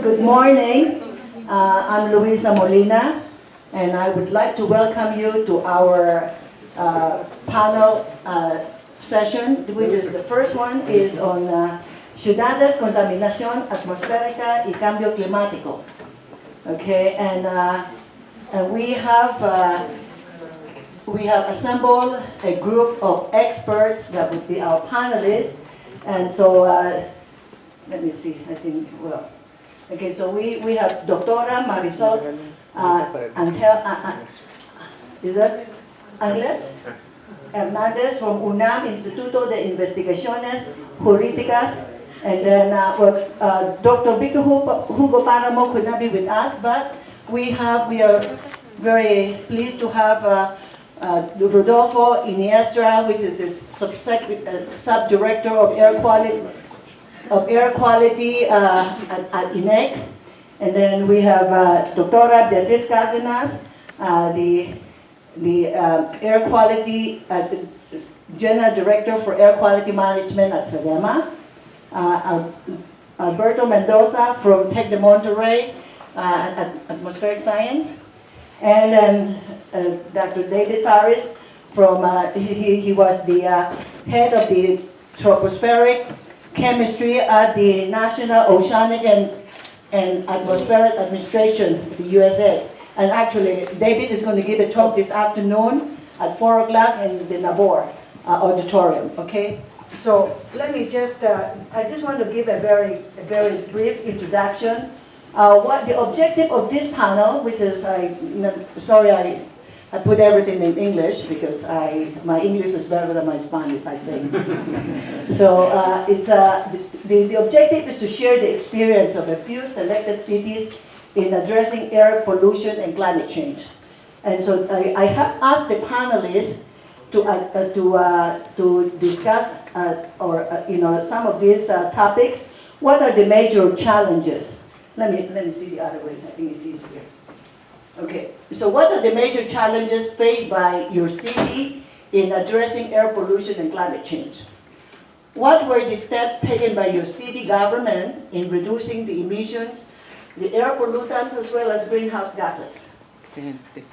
Good morning. I'm Luisa Molina, and I would like to welcome you to our panel session, which is the first one is on Ciudades Contaminación, atmosférica y Cambio climático. Okay, and we have assembled a group of experts that would be our panelists, and so let me see. I think well. Okay, so we have Doctora Marisol is that Angles? Hernandez from UNAM, Instituto de Investigaciones Jurídicas, and then Dr. Victor Hugo Paramo could not be with us, but we are very pleased to have Rodolfo Iniestra, which is the sub-director of air quality at INEC, and then we have Doctora Beatriz Cárdenas, the air quality general director for air quality management at SEDEMA, Alberto Mendoza from Tec de Monterrey at atmospheric science, and then Dr. David Paris from he was the head of the tropospheric chemistry at the National Oceanic and Atmospheric Administration, the USA. And actually, David is going to give a talk this afternoon at 4 o'clock in the NABOR auditorium, okay? So let me just, I just want to give a very brief introduction. What the objective of this panel, which is, sorry, I put everything in English because my English is better than my Spanish, I think. So the objective is to share the experience of a few selected cities in addressing air pollution and climate change. And so I have asked the panelists to discuss some of these topics. What are the major challenges? Let me see the other way. I think it's easier. Okay, so what are the major challenges faced by your city in addressing air pollution and climate change? What were the steps taken by your city government in reducing the emissions, the air pollutants, as well as greenhouse gases?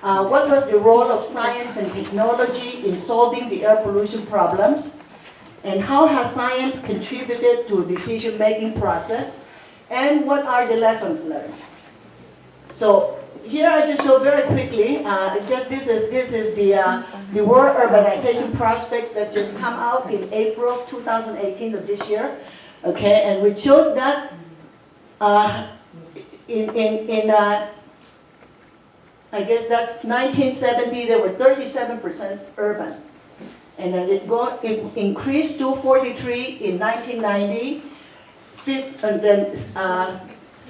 What was the role of science and technology in solving the air pollution problems? And how has science contributed to decision-making process? And what are the lessons learned? So here I just show very quickly, this is the world urbanization prospects that just come out in April 2018 of this year, okay, and which shows that I guess that's 1970, there were 37% urban, and then it increased to 43 in 1990, and then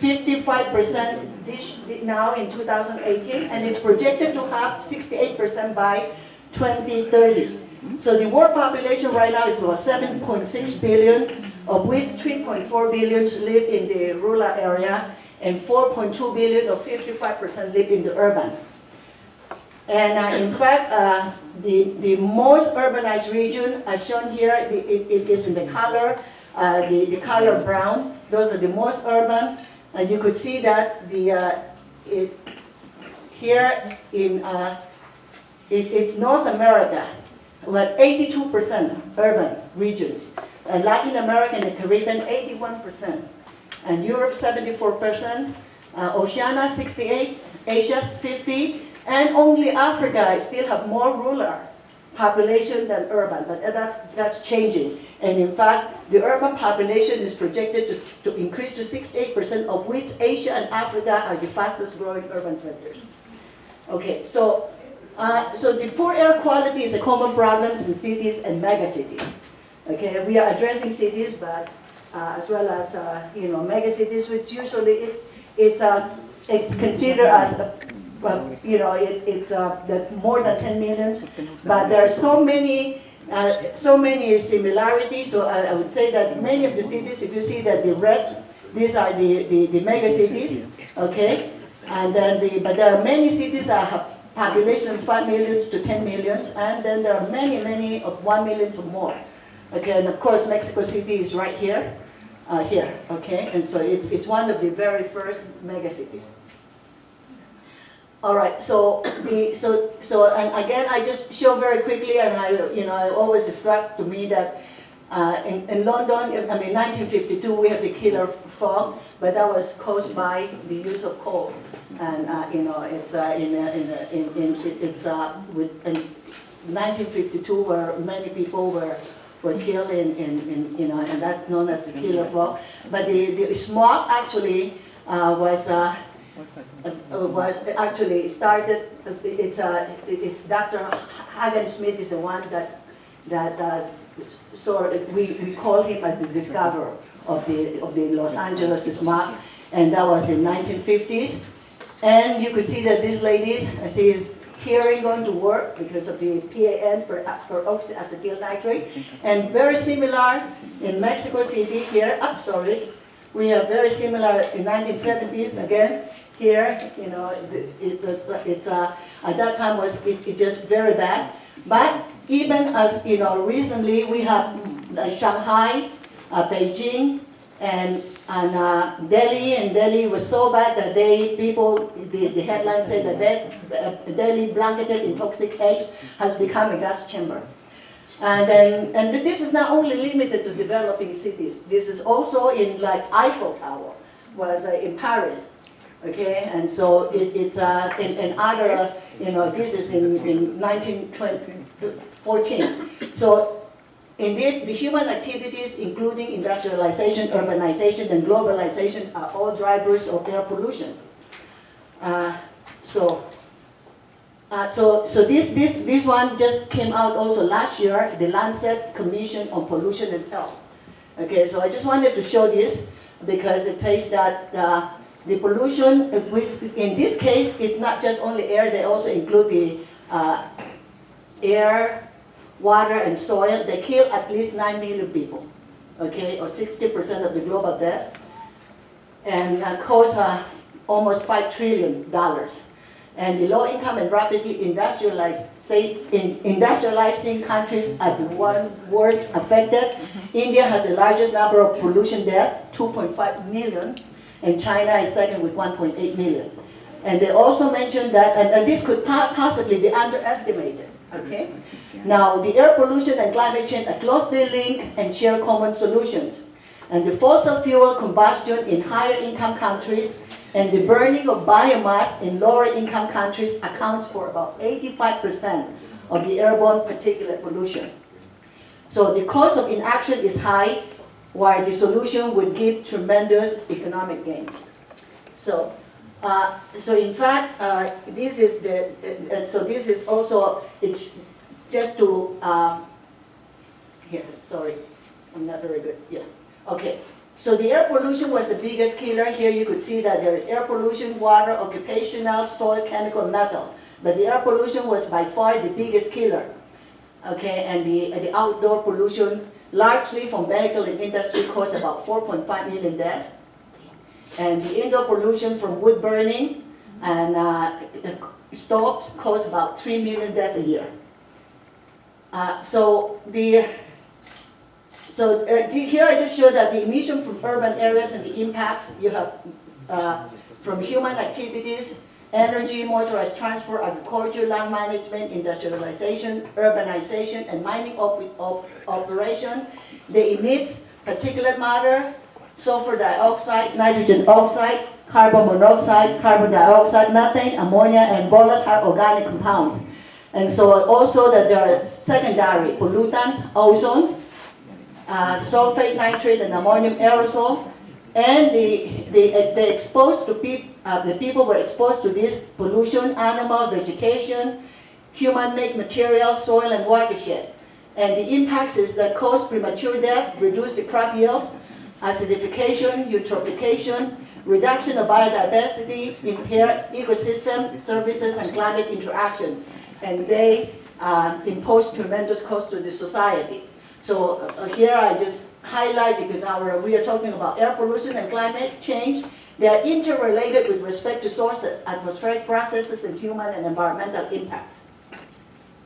55% now in 2018, and it's projected to have 68% by 2030. So the world population right now is about 7.6 billion, of which 3.4 billion live in the rural area, and 4.2 billion, or 55%, live in the urban. And in fact, the most urbanized region, as shown here, it is in the color, the color brown. Those are the most urban. And you could see that here in it's North America, we had 82% urban regions. Latin America and the Caribbean, 81%. And Europe, 74%. Oceania, 68%. Asia, 50%. And only Africa still have more rural population than urban, but that's changing. And in fact, the urban population is projected to increase to 68%, of which Asia and Africa are the fastest growing urban centers. Okay, so the poor air quality is a common problem in cities and megacities. Okay, we are addressing cities, but as well as megacities, which usually it's considered as that more than 10 million, but there are so many similarities. So I would say that many of the cities, if you see that the red, these are the mega cities, okay, and then but there are many cities that have population of 5 million to 10 million, and then there are many of 1 million or more. Okay, and of course Mexico City is right here. here, okay? And so it's one of the very first megacities. All right, so and again, I just show very quickly, and I always struck to me that in London, I mean, 1952, we had the killer fog, but that was caused by the use of coal, and it's with in 1952 where many people were killed and that's known as the killer fog. But the smog actually was actually started. It's Dr. Hagen Smith is the one that so we call him as the discoverer of the Los Angeles smog, and that was in 1950s. And you could see that these ladies, she's tearing going to work because of the PAN, peroxyacetyl nitrate, and very similar in Mexico City here. We have very similar in 1970s again. Here, it's at that time it's just very bad. But even as recently we have Shanghai, Beijing, and Delhi. And Delhi was so bad that the headline said that Delhi, blanketed in toxic haze, has become a gas chamber. And this is not only limited to developing cities. This is also in like Eiffel Tower was in Paris. Okay, and so it's in other, this is in 1914. So indeed, the human activities, including industrialization, urbanization, and globalization, are all drivers of air pollution. So this one just came out also last year, the Lancet Commission on Pollution and Health. Okay, so I just wanted to show this because it says that the pollution, which in this case, it's not just only air, they also include the air, water, and soil. They kill at least 9 million people, okay, or 60% of the global death, and cause almost $5 trillion. And the low-income and rapidly industrializing countries are the one worst affected. India has the largest number of pollution deaths, 2.5 million. And China is second with 1.8 million. And they also mentioned that, and this could possibly be underestimated, okay? Now, the air pollution and climate change are closely linked and share common solutions. And the fossil fuel combustion in higher income countries and the burning of biomass in lower income countries accounts for about 85% of the airborne particulate pollution. So the cost of inaction is high, while the solution would give tremendous economic gains. So in fact, this is this is also, it's just to, here, sorry, I'm not very good, yeah, okay. So the air pollution was the biggest killer. Here you could see that there is air pollution, water, occupational, soil, chemical, metal. But the air pollution was by far the biggest killer. Okay, and the outdoor pollution, largely from vehicle and industry, caused about 4.5 million deaths. And the indoor pollution from wood burning and stoves caused about 3 million deaths a year. Here I just show that the emission from urban areas and the impacts you have from human activities, energy, motorized transport, agriculture, land management, industrialization, urbanization, and mining operation. They emit particulate matter, sulfur dioxide, nitrogen oxide, carbon monoxide, carbon dioxide, methane, ammonia, and volatile organic compounds. And so also that there are secondary pollutants, ozone, sulfate, nitrate, and ammonium aerosol. And the people were exposed to this pollution, animal, vegetation, human-made materials, soil, and watershed. And the impacts is that cause premature death, reduce the crop yields, acidification, eutrophication, reduction of biodiversity, impair ecosystem services, and climate interaction. And they impose tremendous cost to the society. So here I just highlight, because we are talking about air pollution and climate change. They are interrelated with respect to sources, atmospheric processes, and human and environmental impacts.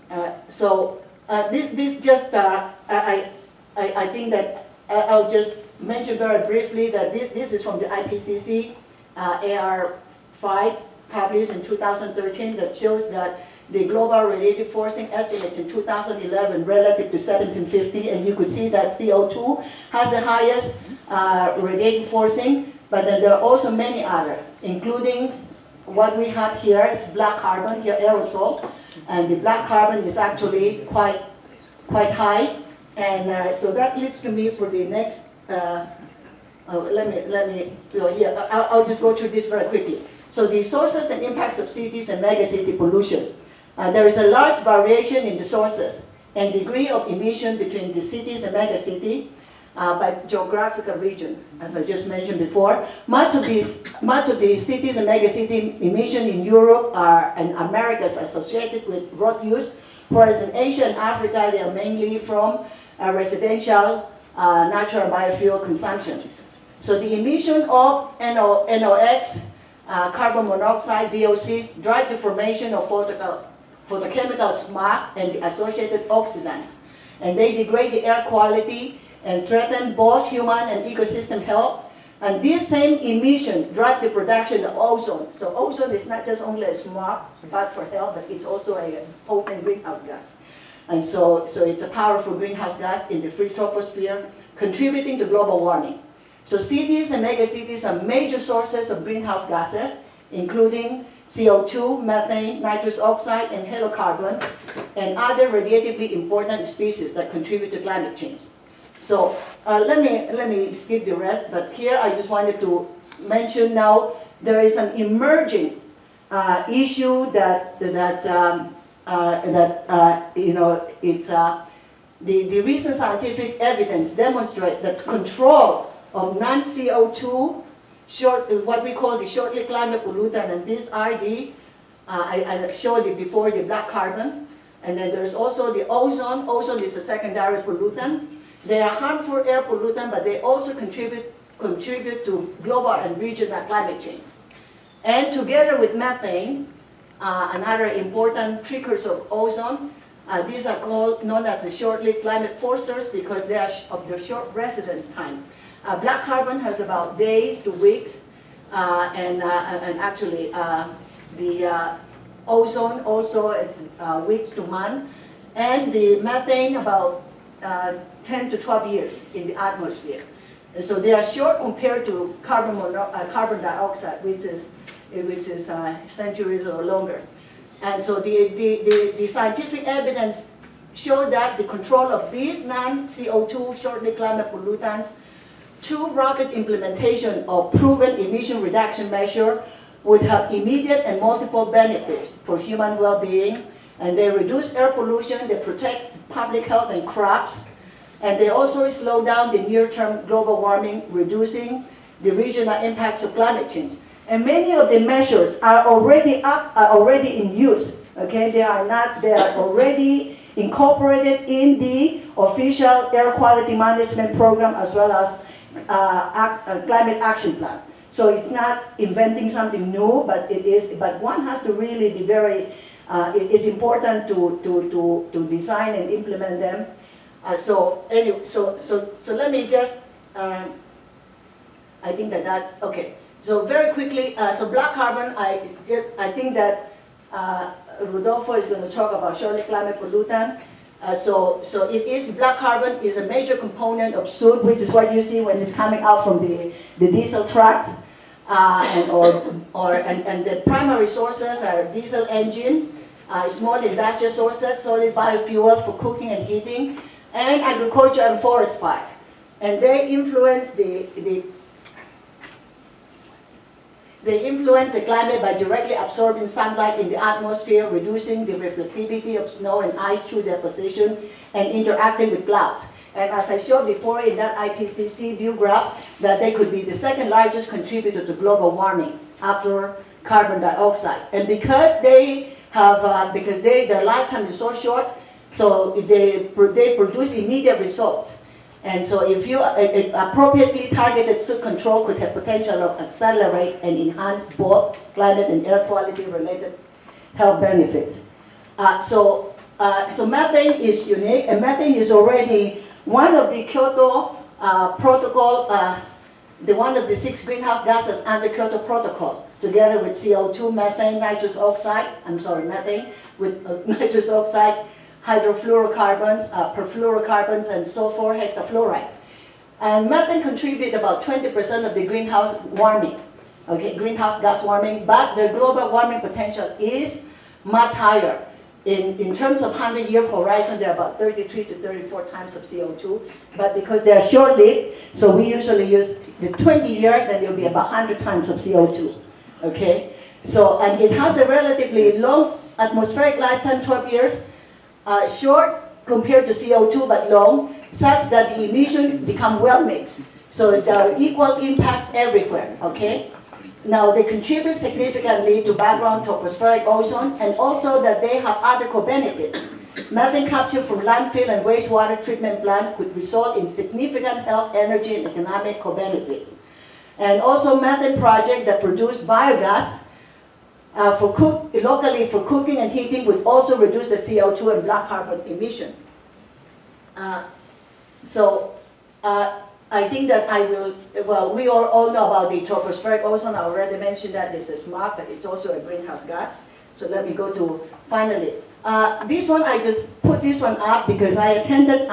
I think that I'll just mention very briefly that this is from the IPCC AR5 published in 2013 that shows that the global radiative forcing estimates in 2011 relative to 1750, and you could see that CO2 has the highest radiative forcing, but then there are also many other, including what we have here is black carbon, here aerosol, and the black carbon is actually quite high, and so that leads to me for the next. Let me go here. I'll just go through this very quickly. So the sources and impacts of cities and megacity pollution. There is a large variation in the sources and degree of emission between the cities and megacity by geographical region, as I just mentioned before. Much of the cities and megacity emission in Europe and Americas associated with road use, whereas in Asia and Africa they are mainly from residential natural biofuel consumption. So the emission of NOx, carbon monoxide, VOCs, drive the formation of photochemical smog and the associated oxidants. And they degrade the air quality and threaten both human and ecosystem health. And this same emission drive the production of ozone. So ozone is not just only a smog bad for health, but it's also a potent greenhouse gas. And so it's a powerful greenhouse gas in the free troposphere, contributing to global warming. So cities and megacities are major sources of greenhouse gases, including CO2, methane, nitrous oxide, and halocarbons, and other radiatively important species that contribute to climate change. So let me skip the rest, but here I just wanted to mention now there is an emerging issue that it's the recent scientific evidence demonstrate that control of non-CO2, what we call the short-lived climate pollutant, and these are I showed you before, the black carbon, and then there's also the ozone. Ozone is a secondary pollutant. They are harmful air pollutant, but they also contribute to global and regional climate change. And together with methane, another important precursor of ozone, these are known as the short-lived climate forcers because they are of their short residence time. Black carbon has about days to weeks, and actually the ozone also it's weeks to month, and the methane about 10 to 12 years in the atmosphere. And so they are short compared to carbon dioxide, which is centuries or longer. And so the scientific evidence show that the control of these non-CO2 short-lived climate pollutants through rapid implementation of proven emission reduction measure would have immediate and multiple benefits for human well-being, and they reduce air pollution, they protect public health and crops, and they also slow down the near-term global warming, reducing the regional impacts of climate change. And many of the measures are already in use. Okay, they are already incorporated in the official air quality management program as well as climate action plan. So it's not inventing something new, but it is. But one has to really be very. It's important to design and implement them. So anyway, so let me just. I think that's okay. So very quickly, so black carbon. I think that Rodolfo is going to talk about short-lived climate pollutant. So it is, black carbon is a major component of soot, which is what you see when it's coming out from the diesel trucks, and the primary sources are diesel engine, small industrial sources, solid biofuel for cooking and heating, and agriculture and forest fire, and they influence They influence the climate by directly absorbing sunlight in the atmosphere, reducing the reflectivity of snow and ice through deposition, and interacting with clouds. And as I showed before in that IPCC view graph, that they could be the second largest contributor to global warming after carbon dioxide. And because they have, their lifetime is so short, so they produce immediate results. And so if you appropriately targeted soot control could have potential of accelerate and enhance both climate and air quality related health benefits. So methane is unique, and methane is already one of the Kyoto protocol, the one of the 6 greenhouse gases under Kyoto Protocol, together with CO2, methane, methane with nitrous oxide, hydrofluorocarbons, perfluorocarbons, and sulfur hexafluoride. And methane contribute about 20% of the greenhouse warming, okay, greenhouse gas warming, but their global warming potential is much higher. In terms of 100-year horizon, they're about 33 to 34 times of CO2, but because they are short-lived, so we usually use the 20-year, then it'll be about 100 times of CO2, okay? So, and it has a relatively long atmospheric lifetime, 12 years, short compared to CO2, but long, such that the emission become well mixed. So there are equal impact everywhere, okay? Now, they contribute significantly to background tropospheric ozone, and also that they have other co-benefits. Methane capture from landfill and wastewater treatment plant could result in significant health, energy, and economic co-benefits. And also methane projects that produce biogas locally for cooking and heating would also reduce the CO2 and black carbon emission. I think that we all know about the tropospheric ozone. I already mentioned that it's a smog, but it's also a greenhouse gas. So let me go to, finally. This one, I just put this one up because I attended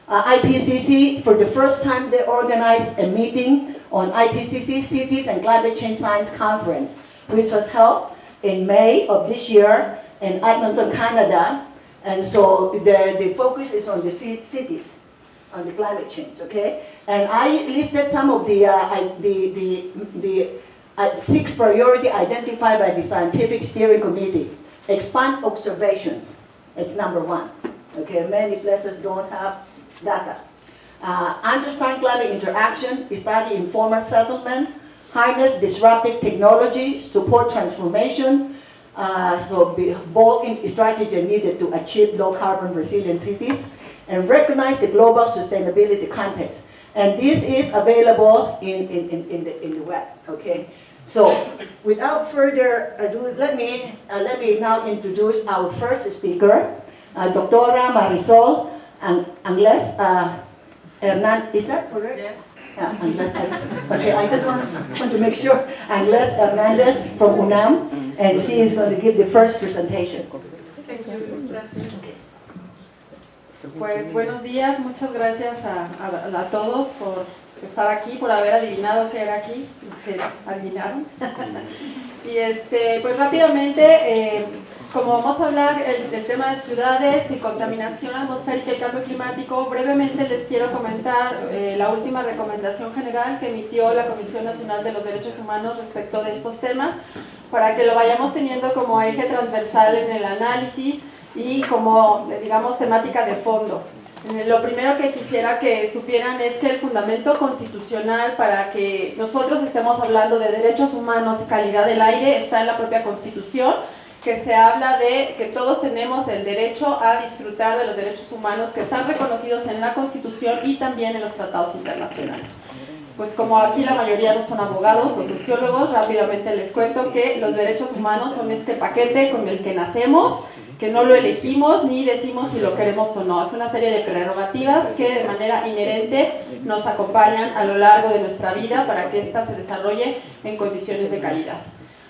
IPCC. For the first time, they organized a meeting on IPCC Cities and Climate Change Science Conference, which was held in May of this year in Edmonton, Canada. And so the focus is on the cities, on the climate change, okay? And I listed some of the 6 priority identified by the Scientific Steering Committee. Expand observations, it's number 1, okay? Many places don't have data. Understand climate interaction, study informal settlement, harness disruptive technology, support transformation, bold strategies are needed to achieve low carbon resilient cities, and recognize the global sustainability context. And this is available in the web, okay? So, without further ado, let me now introduce our first speaker, Doctora Marisol Angles Hernandez. Is that correct? Yes. Angles, okay, I just want to make sure. Angles Hernandez from UNAM, and she is going to give the first presentation. Thank you. Pues buenos días, muchas gracias a todos por estar aquí, por haber adivinado que era aquí, adivinaron. Y pues rápidamente, como vamos a hablar del tema de ciudades y contaminación atmosférica y cambio climático, brevemente les quiero comentar la última recomendación general que emitió la Comisión Nacional de los Derechos Humanos respecto de estos temas, para que lo vayamos teniendo como eje transversal en el análisis y como, digamos, temática de fondo. Lo primero que quisiera que supieran es que el fundamento constitucional para que nosotros estemos hablando de derechos humanos y calidad del aire está en la propia Constitución, que se habla de que todos tenemos el derecho a disfrutar de los derechos humanos que están reconocidos en la Constitución y también en los tratados internacionales. Pues como aquí la mayoría no son abogados o sociólogos, rápidamente les cuento que los derechos humanos son este paquete con el que nacemos, que no lo elegimos ni decimos si lo queremos o no. Es una serie de prerrogativas que de manera inherente nos acompañan a lo largo de nuestra vida para que ésta se desarrolle en condiciones de calidad.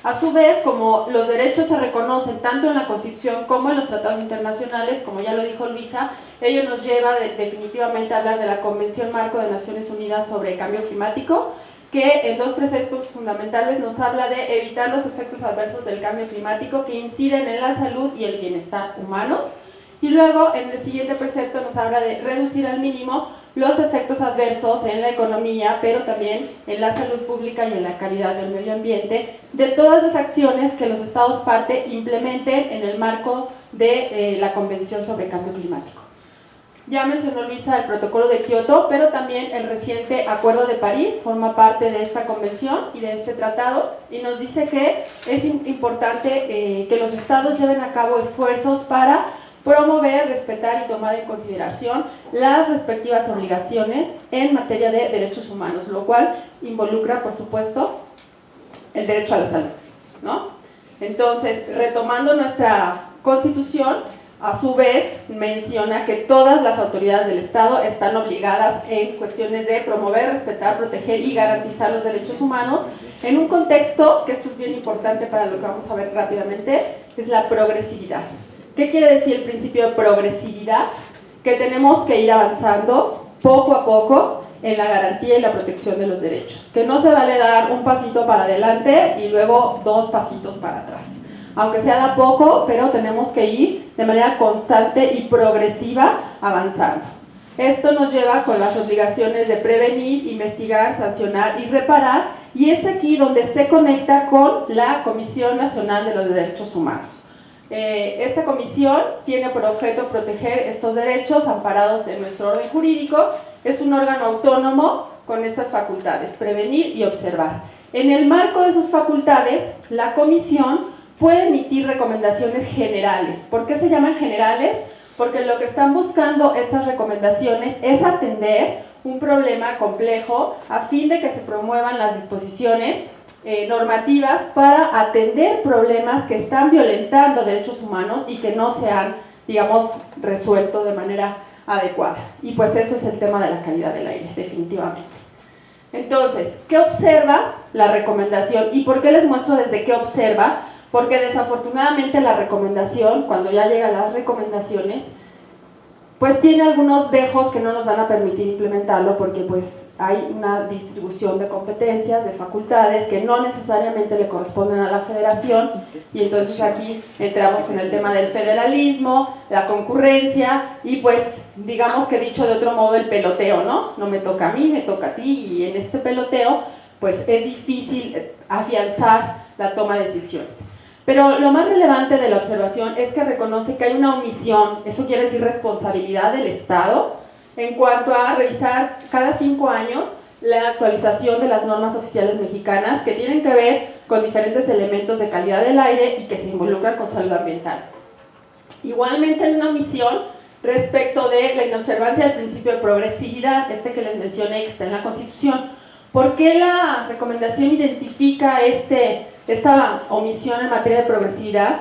A su vez, como los derechos se reconocen tanto en la Constitución como en los tratados internacionales, como ya lo dijo Luisa, ello nos lleva definitivamente a hablar de la Convención Marco de Naciones Unidas sobre Cambio Climático, que en 2 preceptos fundamentales nos habla de evitar los efectos adversos del cambio climático que inciden en la salud y el bienestar humanos, y luego en el siguiente precepto nos habla de reducir al mínimo los efectos adversos en la economía, pero también en la salud pública y en la calidad del medio ambiente, de todas las acciones que los Estados parte implementen en el marco de la Convención sobre Cambio Climático. Ya mencionó Luisa el protocolo de Kioto, pero también el reciente Acuerdo de París forma parte de esta convención y de este tratado, y nos dice que es importante que los estados lleven a cabo esfuerzos para promover, respetar y tomar en consideración las respectivas obligaciones en materia de derechos humanos, lo cual involucra, por supuesto, el derecho a la salud, ¿no? Entonces, retomando nuestra Constitución, a su vez menciona que todas las autoridades del Estado están obligadas en cuestiones de promover, respetar, proteger y garantizar los derechos humanos en un contexto, que esto es bien importante para lo que vamos a ver rápidamente, es la progresividad. ¿Qué quiere decir el principio de progresividad? Que tenemos que ir avanzando poco a poco en la garantía y la protección de los derechos. Que no se vale dar un pasito para adelante y luego 2 pasitos para atrás. Aunque sea de poco, pero tenemos que ir de manera constante y progresiva avanzando. Esto nos lleva con las obligaciones de prevenir, investigar, sancionar y reparar, y es aquí donde se conecta con la Comisión Nacional de los Derechos Humanos. Esta comisión tiene por objeto proteger estos derechos amparados en nuestro orden jurídico. Es un órgano autónomo con estas facultades, prevenir y observar. En el marco de sus facultades, la comisión puede emitir recomendaciones generales. ¿Por qué se llaman generales? Porque lo que están buscando estas recomendaciones es atender un problema complejo a fin de que se promuevan las disposiciones normativas para atender problemas que están violentando derechos humanos y que no se han, digamos, resuelto de manera adecuada. Y pues eso es el tema de la calidad del aire, definitivamente. Entonces, ¿qué observa la recomendación? ¿Y por qué les muestro desde qué observa? Porque desafortunadamente la recomendación, cuando ya llegan las recomendaciones, pues tiene algunos dejos que no nos van a permitir implementarlo, porque pues hay una distribución de competencias, de facultades que no necesariamente le corresponden a la federación, y entonces aquí entramos con el tema del federalismo, la concurrencia y pues digamos que dicho de otro modo el peloteo, ¿no? No me toca a mí, me toca a ti, y en este peloteo pues es difícil afianzar la toma de decisiones. Pero lo más relevante de la observación es que reconoce que hay una omisión, eso quiere decir responsabilidad del Estado, en cuanto a revisar cada 5 años la actualización de las normas oficiales mexicanas que tienen que ver con diferentes elementos de calidad del aire y que se involucran con salud ambiental. Igualmente hay una omisión respecto de la inobservancia del principio de progresividad, que les mencioné que está en la Constitución. ¿Por qué la recomendación identifica esta omisión en materia de progresividad?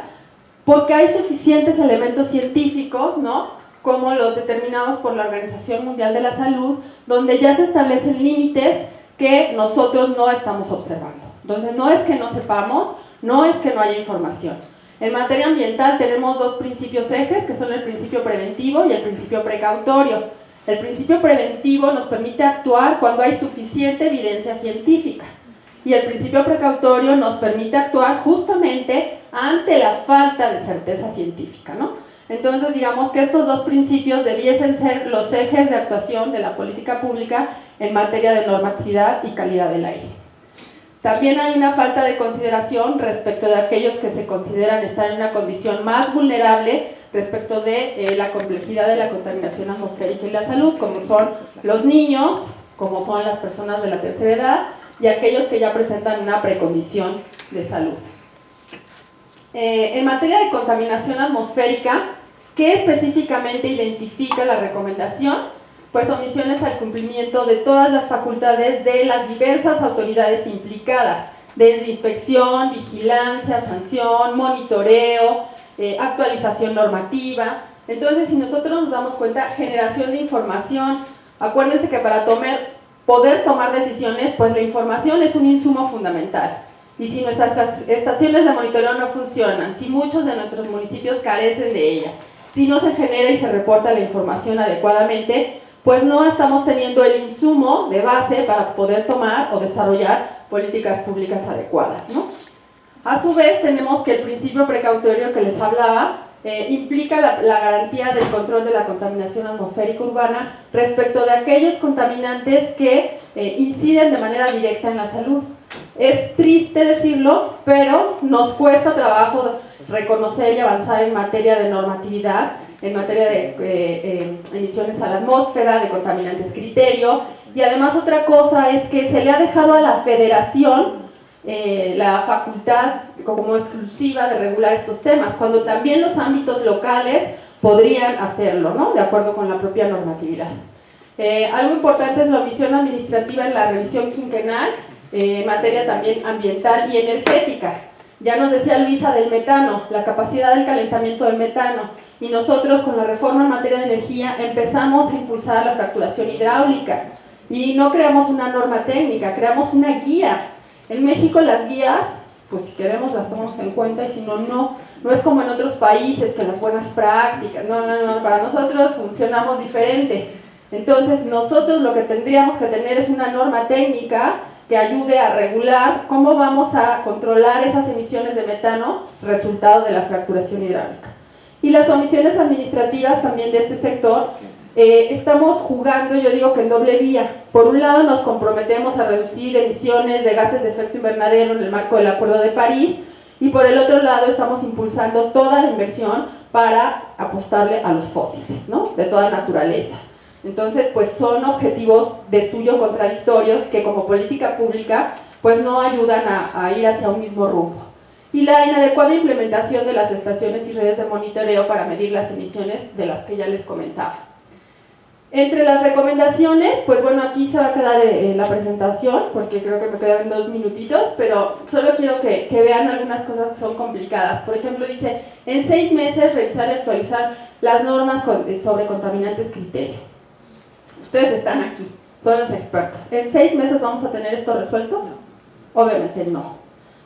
Porque hay suficientes elementos científicos, ¿no?, como los determinados por la Organización Mundial de la Salud, donde ya se establecen límites que nosotros no estamos observando. Entonces, no es que no sepamos, no es que no haya información. En materia ambiental tenemos 2 principios ejes, que son el principio preventivo y el principio precautorio. El principio preventivo nos permite actuar cuando hay suficiente evidencia científica, y el principio precautorio nos permite actuar justamente ante la falta de certeza científica, ¿no? Entonces, digamos que estos 2 principios debiesen ser los ejes de actuación de la política pública en materia de normatividad y calidad del aire. También hay una falta de consideración respecto de aquellos que se consideran estar en una condición más vulnerable respecto de la complejidad de la contaminación atmosférica y la salud, como son los niños, como son las personas de la tercera edad y aquellos que ya presentan una precondición de salud. En materia de contaminación atmosférica, ¿qué específicamente identifica la recomendación? Pues omisiones al cumplimiento de todas las facultades de las diversas autoridades implicadas, desde inspección, vigilancia, sanción, monitoreo, actualización normativa. Entonces, si nosotros nos damos cuenta, generación de información, acuérdense que para poder tomar decisiones, pues la información es un insumo fundamental. Y si nuestras estaciones de monitoreo no funcionan, si muchos de nuestros municipios carecen de ellas, si no se genera y se reporta la información adecuadamente, pues no estamos teniendo el insumo de base para poder tomar o desarrollar políticas públicas adecuadas, ¿no? A su vez, tenemos que el principio precautorio que les hablaba implica la garantía del control de la contaminación atmosférica urbana respecto de aquellos contaminantes que inciden de manera directa en la salud. Es triste decirlo, pero nos cuesta trabajo reconocer y avanzar en materia de normatividad, en materia de emisiones a la atmósfera, de contaminantes criterio, y además otra cosa es que se le ha dejado a la federación la facultad como exclusiva de regular estos temas, cuando también los ámbitos locales podrían hacerlo, ¿no?, de acuerdo con la propia normatividad. Algo importante es la omisión administrativa en la revisión quinquenal, en materia también ambiental y energética. Ya nos decía Luisa del metano, la capacidad del calentamiento del metano, y nosotros con la reforma en materia de energía empezamos a impulsar la fracturación hidráulica, y no creamos una norma técnica, creamos una guía. En México las guías, pues si queremos las tomamos en cuenta, y si no, no. No es como en otros países que las buenas prácticas, no, para nosotros funcionamos diferente. Entonces nosotros lo que tendríamos que tener es una norma técnica que ayude a regular cómo vamos a controlar esas emisiones de metano resultado de la fracturación hidráulica. Y las omisiones administrativas también de este sector, estamos jugando, yo digo que en doble vía. Por un lado nos comprometemos a reducir emisiones de gases de efecto invernadero en el marco del Acuerdo de París, y por el otro lado estamos impulsando toda la inversión para apostarle a los fósiles, ¿no? De toda naturaleza. Entonces, pues son objetivos de suyo contradictorios que como política pública pues no ayudan a ir hacia un mismo rumbo. Y la inadecuada implementación de las estaciones y redes de monitoreo para medir las emisiones de las que ya les comentaba. Entre las recomendaciones, pues bueno, aquí se va a quedar la presentación, porque creo que me quedan 2 minutitos, pero solo quiero que vean algunas cosas que son complicadas. Por ejemplo, dice, en 6 meses revisar y actualizar las normas sobre contaminantes criterio. Ustedes están aquí, son los expertos. ¿En 6 meses vamos a tener esto resuelto? Obviamente no.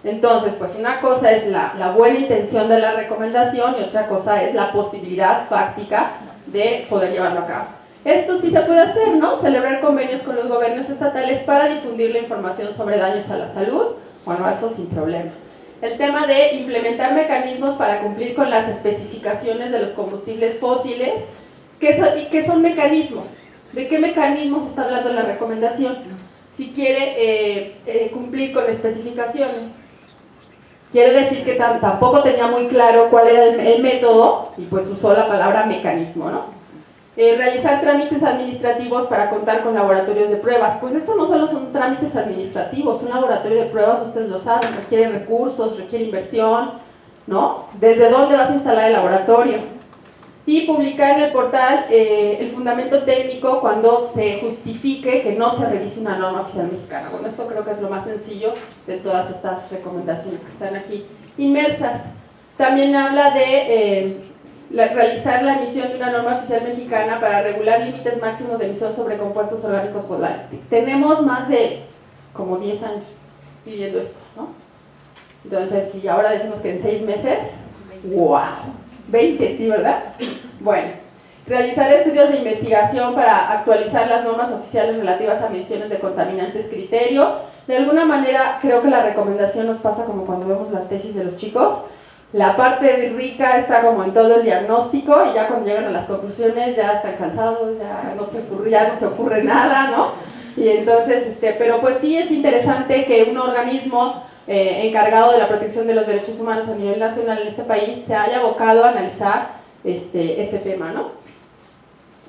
Entonces, pues una cosa es la buena intención de la recomendación y otra cosa es la posibilidad fáctica de poder llevarlo a cabo. Esto sí se puede hacer, ¿no? Celebrar convenios con los gobiernos estatales para difundir la información sobre daños a la salud. Bueno, eso sin problema. El tema de implementar mecanismos para cumplir con las especificaciones de los combustibles fósiles. ¿Qué son mecanismos? ¿De qué mecanismos está hablando la recomendación? Si quiere cumplir con especificaciones. Quiere decir que tampoco tenía muy claro cuál era el método y pues usó la palabra mecanismo, ¿no? Realizar trámites administrativos para contar con laboratorios de pruebas. Pues esto no solo son trámites administrativos, un laboratorio de pruebas, ustedes lo saben, requiere recursos, requiere inversión, ¿no? ¿Desde dónde vas a instalar el laboratorio? Y publicar en el portal el fundamento técnico cuando se justifique que no se revise una norma oficial mexicana. Bueno, esto creo que es lo más sencillo de todas estas recomendaciones que están aquí inmersas. También habla de realizar la emisión de una norma oficial mexicana para regular límites máximos de emisión sobre compuestos orgánicos volátiles. Tenemos más de como 10 años pidiendo esto, ¿no? Entonces, si ahora decimos que en 6 meses, ¡wow! 20, sí, ¿verdad? Bueno, realizar estudios de investigación para actualizar las normas oficiales relativas a emisiones de contaminantes criterio. De alguna manera, creo que la recomendación nos pasa como cuando vemos las tesis de los chicos. La parte rica está como en todo el diagnóstico y ya cuando llegan a las conclusiones ya están cansados, ya no se ocurre nada, ¿no? Y entonces, pero pues sí es interesante que un organismo encargado de la protección de los derechos humanos a nivel nacional en este país se haya abocado a analizar este tema, ¿no?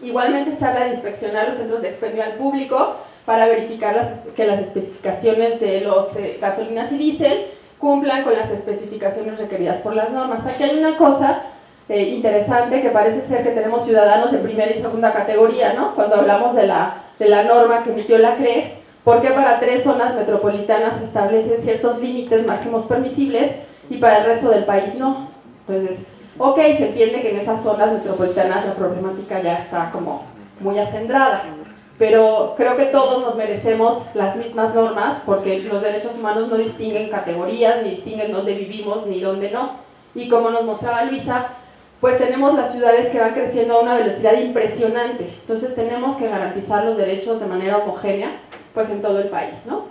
Igualmente se habla de inspeccionar los centros de expendio al público para verificar que las especificaciones de los gasolinas y diésel cumplan con las especificaciones requeridas por las normas. Aquí hay una cosa interesante que parece ser que tenemos ciudadanos de primera y segunda categoría, ¿no? Cuando hablamos de la norma que emitió la CRE, porque para 3 zonas metropolitanas se establecen ciertos límites máximos permisibles y para el resto del país no. Entonces, ok, se entiende que en esas zonas metropolitanas la problemática ya está como muy acendrada, pero creo que todos nos merecemos las mismas normas porque los derechos humanos no distinguen categorías, ni distinguen dónde vivimos, ni dónde no. Y como nos mostraba Luisa, pues tenemos las ciudades que van creciendo a una velocidad impresionante, entonces tenemos que garantizar los derechos de manera homogénea pues en todo el país, ¿no?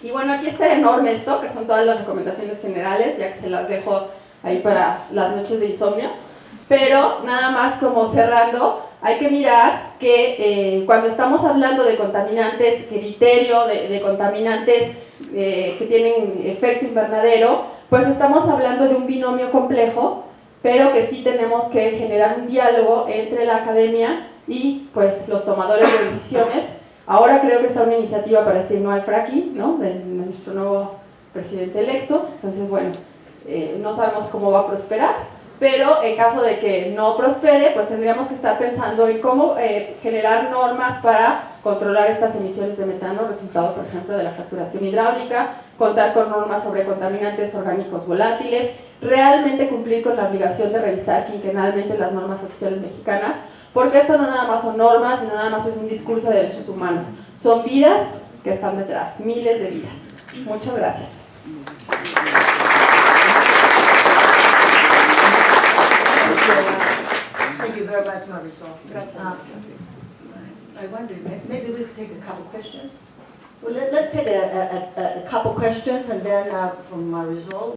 Y bueno, aquí está enorme esto, que son todas las recomendaciones generales, ya que se las dejo ahí para las noches de insomnio, pero nada más como cerrando, hay que mirar que cuando estamos hablando de contaminantes criterio, de contaminantes que tienen efecto invernadero, pues estamos hablando de un binomio complejo, pero que sí tenemos que generar un diálogo entre la academia y pues los tomadores de decisiones. Ahora creo que está una iniciativa para decir no al fracking, ¿no? De nuestro nuevo presidente electo, entonces bueno, no sabemos cómo va a prosperar, pero en caso de que no prospere, pues tendríamos que estar pensando en cómo generar normas para controlar estas emisiones de metano, resultado por ejemplo de la fracturación hidráulica, contar con normas sobre contaminantes orgánicos volátiles, realmente cumplir con la obligación de revisar quinquenalmente las normas oficiales mexicanas, porque eso no nada más son normas y no nada más es un discurso de derechos humanos, son vidas que están detrás, miles de vidas. Muchas gracias. Thank you very much, Marisol. Gracias. I wonder, maybe we could take a couple questions? Well, let's take a couple questions and then from Marisol.